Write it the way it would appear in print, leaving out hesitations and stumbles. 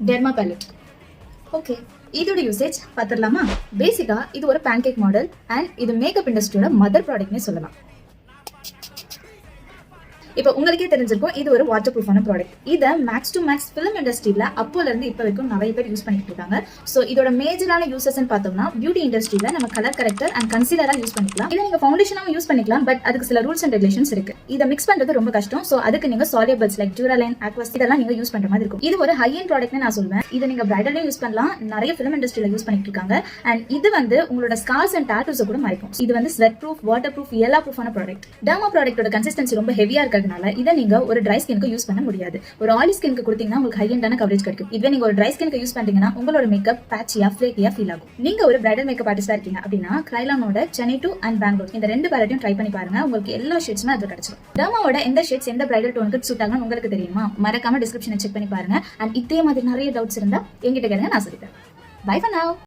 Derma palette. Okay, இதோட usage பார்த்துடலாமா? பேசிக்கா இது ஒரு பேன்கேக் மாடல் அண்ட் இது மேக்கப் இண்டஸ்ட்ரியோட மதர் ப்ராடக்ட்னே சொல்லலாம். இப்போ உங்களுக்கே தெரிஞ்சிருக்கும் இது ஒரு வாட்டர் ப்ரூஃபான ப்ராடக்ட். இதை மேக்ஸ் டு மேக்ஸ் ஃபிலிம் இண்டஸ்ட்ரியில அப்போல இருந்து இப்போ வரைக்கும் நிறைய பேர் யூஸ் பண்ணிட்டு இருக்காங்க. ஸோ இதோட மேஜரான யூசஸ் பார்த்தோம்னா பியூட்டி இண்டஸ்ட்ரியில நம்ம கலர் கரெக்டர் அண்ட் கன்சீலரா யூஸ் பண்ணிக்கலாம். இதை நீங்க ஃபவுண்டேஷனாவும் யூஸ் பண்ணிக்கலாம். பட் அதுக்கு சில ரூல்ஸ் அண்ட் ரெகுலேஷன்ஸ் இருக்கு. இதை மிக்ஸ் பண்றது ரொம்ப கஷ்டம். ஸோ அதுக்கு நீங்க சாலியபிள்ஸ் லைக் டியூராலைன், ஆக்வாஸ் இதெல்லாம் நீங்க யூஸ் பண்ற மாதிரி இருக்கும். இது ஒரு ஹை எண்ட் ப்ராடக்ட்னு நான் சொல்வேன். இதை நீங்க பிரைடலையும் யூஸ் பண்ணலாம். நிறைய ஃபிலிம் இண்டஸ்ட்ரியில யூஸ் பண்ணிட்டு இருக்காங்க. அண்ட் இது உங்களோட ஸ்கார்ஸ் அண்ட் டாட்டூஸ் கூட மறைக்கும். இது ஸ்வெட் ப்ரூஃப், வாட்டர் ப்ரூஃப், எல்லா ப்ரூஃபான ப்ராடக்ட். டெர்மா ப்ராடக்ட்டோட கன்சிஸ்டன்சி ரொம்ப ஹெவியா இருக்கிறதுனால இதை நீங்க ஒரு ட்ரை ஸ்கின்க்கு யூஸ் பண்ண முடியாது. ஒரு ஆயிலி ஸ்கின்க்கு கொடுத்தீங்கன்னா உங்களுக்கு ஹை எண்டான கவரேஜ் கிடைக்கும். இதுவே நீங்க ஒரு ட்ரை ஸ்கின்க்கு யூஸ் பண்றீங்கன்னா உங்களோட மேக்கப் பேச்சியா ஃபிளேக்கியா ஃபீல் ஆகும். நீங்க ஒரு பிரைடல் மேக்கப் ஆர்டிஸ்டா இருக்கீங்க அப்படின்னா கிரைலானோட சென்னை 2 அண்ட் பெங்களூர் இந்த 2 பேலட்டையும் ட்ரை பண்ணி பாருங்க. உங்களுக்கு எல்லா ஷேட்ஸுமே அது கிடைச்சிடும். டெர்மாவோட எந்த ஷேட்ஸ் எந்த பிரைடல் டோனுக்கு சூட் ஆகும்னு உங்களுக்கு தெரியுமா? மறக்காம டிஸ்கிரிப்ஷனை செக் பண்ணி பாருங்க. அண்ட் இதே மாதிரி நிறைய டவுட்ஸ் இருந்தா என்கிட்ட கேளுங்க, நான் சொல்லித்தரேன். பை ஃபார் நவ.